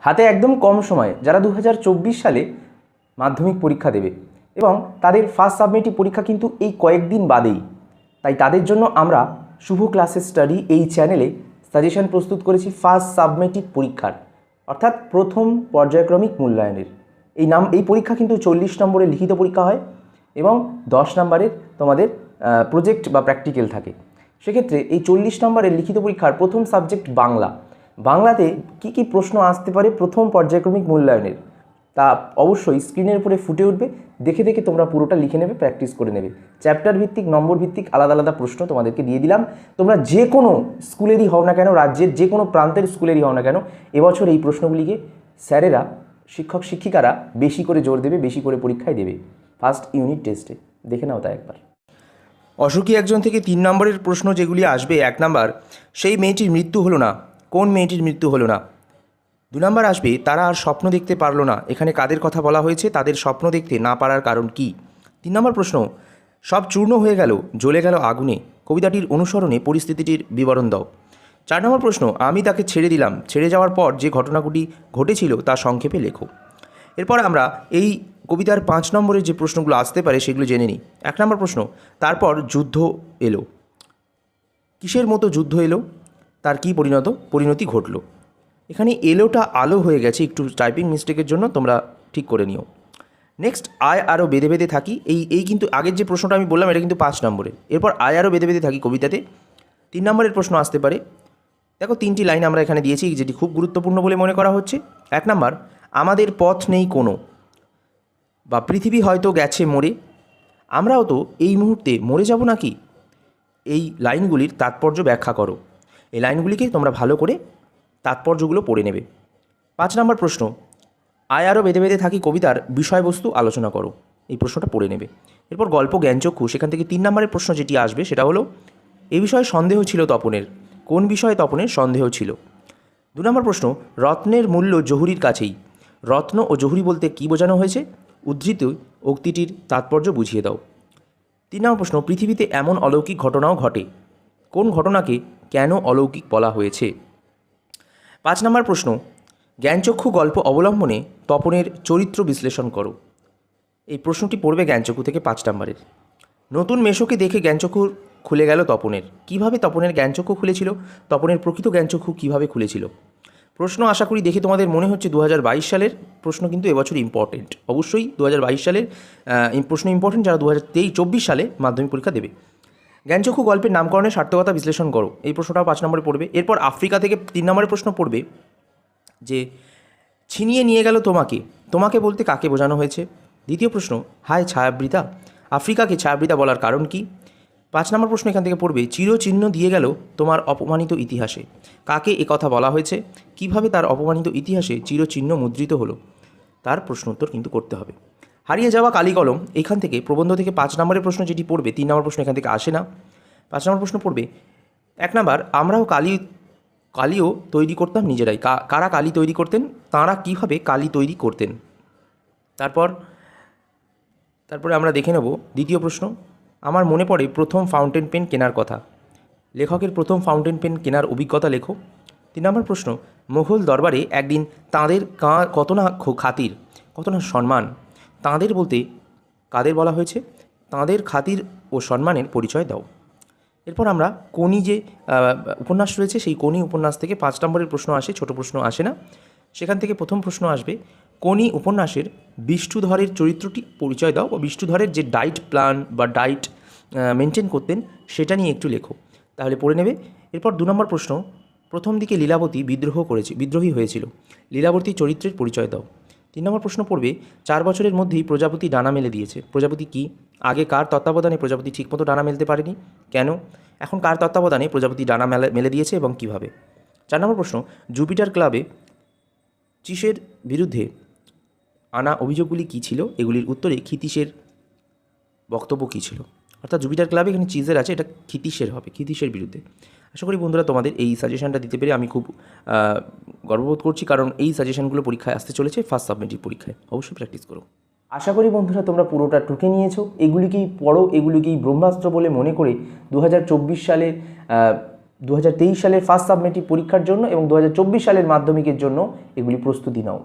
হাতে একদম কম সময়ে যারা 2024 সালে মাধ্যমিক পরীক্ষা দেবে এবং তাদের ফার্স্ট সাবমেটিভ পরীক্ষা কিন্তু এই কয়েকদিন বাদেই, তাই তাদের জন্য আমরা শুভ ক্লাসেস স্টাডি এই চ্যানেলে সাজেশন প্রস্তুত করেছি ফার্স্ট সাবমেটিভ পরীক্ষার, অর্থাৎ প্রথম পর্যায়ক্রমিক মূল্যায়নের। এই পরীক্ষা কিন্তু 40 নম্বরের লিখিত পরীক্ষা হয় এবং 10 নম্বরের তোমাদের প্রজেক্ট বা প্র্যাকটিক্যাল থাকে। সেক্ষেত্রে এই 40 নম্বরের লিখিত পরীক্ষার প্রথম সাবজেক্ট বাংলা। বাংলাতে কি কি প্রশ্ন আসতে পারে প্রথম পর্যায়ক্রমিক মূল্যায়নের তা অবশ্যই স্ক্রিনের উপরে ফুটে উঠবে। দেখে দেখে তোমরা পুরোটা লিখে নেবে, প্র্যাকটিস করে নেবে। চ্যাপ্টার ভিত্তিক, নম্বর ভিত্তিক আলাদা আলাদা প্রশ্ন তোমাদেরকে দিয়ে দিলাম। তোমরা যে কোনো স্কুলেরই হও না কেন, রাজ্যের যে কোনো প্রান্তের স্কুলেরই হও না কেন, এবছর এই প্রশ্নগুলিকে স্যারেরা, শিক্ষক শিক্ষিকারা বেশি করে জোর দেবে, বেশি করে পরীক্ষায় দেবে ফার্স্ট ইউনিট টেস্টে। দেখে নাও তা একবার। অসুখী একজন থেকে 3 নম্বরের প্রশ্ন যেগুলি আসবে, 1 নম্বর, সেই মেয়েটির মৃত্যু হলো না, কোন মেয়েটির মৃত্যু হলো না। 2 নম্বর আসবে, তারা আর স্বপ্ন দেখতে পারলো না, এখানে কাদের কথা বলা হয়েছে, তাদের স্বপ্ন দেখতে না পারার কারণ কি। 3 নম্বর প্রশ্ন, সব চূর্ণ হয়ে গেল, জ্বলে গেল আগুনে, কবিতাটির অনুসরণে পরিস্থিতিটির বিবরণ দাও। 4 নম্বর প্রশ্ন, আমি তাকে ছেড়ে দিলাম, ছেড়ে যাওয়ার পর যে ঘটনাগুলি ঘটেছিল তা সংক্ষেপে লেখো। এরপর আমরা এই কবিতার 5 নম্বরের যে প্রশ্নগুলো আসতে পারে সেগুলো জেনে নিই। 1 নম্বর প্রশ্ন, তারপর যুদ্ধ এলো, কিসের মতো যুদ্ধ এলো, তার কী পরিণতি ঘটলো। এখানে এলোটা আলো হয়ে গেছে, একটু টাইপিং মিস্টেকের জন্য তোমরা ঠিক করে নিও। নেক্সট, আয় আরও বেঁধে বেঁধে থাকি, এই কিন্তু আগের যে প্রশ্নটা আমি বললাম এটা কিন্তু 5 নম্বরের। এরপর আয় আরও বেঁধে বেঁধে থাকি কবিতাতে 3 নম্বরের প্রশ্ন আসতে পারে। দেখো 3টি লাইন আমরা এখানে দিয়েছি যেটি খুব গুরুত্বপূর্ণ বলে মনে করা হচ্ছে। 1 নম্বর, আমাদের পথ নেই কোনো, বা পৃথিবী হয়তো গেছে মরে, আমরাও তো এই মুহূর্তে মরে যাব নাকি। এই লাইনগুলির তাৎপর্য ব্যাখ্যা করো। এই লাইনগুলিকে তোমরা ভালো করে তাৎপর্যগুলো পড়ে নেবে। 5 নম্বর প্রশ্ন, আয় আরও বেঁধে বেঁধে থাকি কবিতার বিষয়বস্তু আলোচনা করো। এই প্রশ্নটা পড়ে নেবে। এরপর গল্প জ্ঞানচক্ষু, সেখান থেকে 3 নম্বরের প্রশ্ন যেটি আসবে সেটা হলো, এই বিষয়ে সন্দেহ ছিল তপনের, কোন বিষয়ে তপনের সন্দেহ ছিল। 2 নম্বর প্রশ্ন, রত্নের মূল্য জহুরির কাছেই, রত্ন ও জহুরি বলতে কী বোঝানো হয়েছে, উদ্ধৃত উক্তিটির তাৎপর্য বুঝিয়ে দাও। 3 নম্বর প্রশ্ন, পৃথিবীতে এমন অলৌকিক ঘটনাও ঘটে, কোন ঘটনাকে কেন অলৌকিক বলা হয়েছে। 5 নম্বর প্রশ্ন, জ্ঞানচক্ষু গল্প অবলম্বনে তপনের চরিত্র বিশ্লেষণ করো। এই প্রশ্নটি পড়বে জ্ঞানচক্ষু থেকে 5 নম্বরের। নতুন মেশোকে দেখে জ্ঞানচক্ষু খুলে গেল তপনের, কিভাবে তপনের জ্ঞানচক্ষু খুলেছিল, তপনের প্রকৃত জ্ঞানচক্ষু কিভাবে খুলেছিল। প্রশ্ন আশা করি দেখে তোমাদের মনে হচ্ছে 2022 সালের প্রশ্ন কিন্তু এবছর ইম্পর্টেন্ট। অবশ্যই 2022 সালের প্রশ্ন ইম্পর্টেন্ট যারা 2024 সালে মাধ্যমিক পরীক্ষা দেবে। জ্ঞানচক্ষু গল্পের নামকরণের সার্থকতা বিশ্লেষণ করো, এই প্রশ্নটাও 5 নম্বরে পড়বে। এরপর আফ্রিকা থেকে 3 নম্বরের প্রশ্ন পড়বে যে ছিনিয়ে নিয়ে গেল তোমাকে, তোমাকে বলতে কাকে বোঝানো হয়েছে। দ্বিতীয় প্রশ্ন, হায় ছায়াবৃতা, আফ্রিকাকে ছায়াবৃতা বলার কারণ কি। 5 নম্বর প্রশ্ন এখান থেকে পড়বে, চিরচিহ্ন দিয়ে গেল তোমার অপমানিত ইতিহাসে, কাকে কথা বলা হয়েছে, কিভাবে তার অপমানিত ইতিহাসে চিরচিহ্ন মুদ্রিত হলো, তার প্রশ্ন উত্তর কিন্তু করতে হবে। হারিয়ে যাওয়া কালি কলম, এখান থেকে প্রবন্ধ থেকে 5 নম্বরের প্রশ্ন যেটি পড়বে, 3 নম্বর প্রশ্ন এখান থেকে আসে না। 5 নম্বর প্রশ্ন পড়বে, 1 নম্বর, আমরাও কালিও তৈরি করতাম নিজেরাই, কারা কালি তৈরি করতেন, তাঁরা কীভাবে কালি তৈরি করতেন। তারপরে আমরা দেখে নেব দ্বিতীয় প্রশ্ন, আমার মনে পড়ে প্রথম ফাউন্টেন পেন কেনার কথা, লেখকের প্রথম ফাউন্টেন পেন কেনার অভিজ্ঞতা লেখো। 3 নম্বর প্রশ্ন, মোঘল দরবারে একদিন তাঁদের কত না খাতির, কত না সম্মান, তাঁদের বলতে কাদের বলা হয়েছে, তাঁদের খাতির ও সম্মানের পরিচয় দাও। এরপর আমরা কোনি যে উপন্যাস রয়েছে সেই কোনি উপন্যাস থেকে 5 নম্বরের প্রশ্ন আসে, ছোট প্রশ্ন আসে না। সেখান থেকে প্রথম প্রশ্ন আসবে, কোনি উপন্যাসের বিষ্ণুধরের চরিত্রটি পরিচয় দাও, বা বিষ্ণুধরের যে ডায়েট প্ল্যান বা ডায়েট মেনটেন করতেন সেটা নিয়ে একটু লেখো, তাহলে পড়ে নেবে। এরপর 2 নম্বর প্রশ্ন, প্রথম দিকে লীলাবতী বিদ্রোহী হয়েছিল, লীলাবতী চরিত্রের পরিচয় দাও। 3 নম্বর প্রশ্ন পড়বে, 4 বছরের মধ্যেই প্রজাপতি ডানা মেলে দিয়েছে, প্রজাপতি কি, আগে কার তত্ত্বাবধানে প্রজাপতি ঠিকমতো ডানা মেলতে পারেনি, কেন, এখন কার তত্ত্বাবধানে প্রজাপতি ডানা মেলে দিয়েছে এবং কিভাবে। 4 নম্বর প্রশ্ন, জুপিটার ক্লাবে চিসের বিরুদ্ধে আনা অভিযোগগুলি কী ছিল, এগুলির উত্তরে ক্ষিতীশের বক্তব্য কী ছিল। অর্থাৎ জুপিটার ক্লাবে এখানে চিজের আছে, এটা ক্ষিতীশের হবে, ক্ষিতীশের বিরুদ্ধে। আশা করি বন্ধুরা তোমাদের এই সাজেশনটা দিতে পেরে আমি খুব গর্ববোধ করছি, কারণ এই সাজেশনগুলো পরীক্ষায় আসতে চলেছে ফার্স্ট সাবমেটিভ পরীক্ষায়, অবশ্যই প্র্যাকটিস করো। আশা করি বন্ধুরা তোমরা পুরোটা টুকে নিয়েছো, এগুলিকেই পড়ো, এগুলিকেই ব্রহ্মাস্ত্র বলে মনে করে 2024 সালের 2023 সালের ফার্স্ট সাবমেটিভ পরীক্ষার জন্য এবং 2024 সালের মাধ্যমিকের জন্য এগুলি প্রস্তুতি নাও।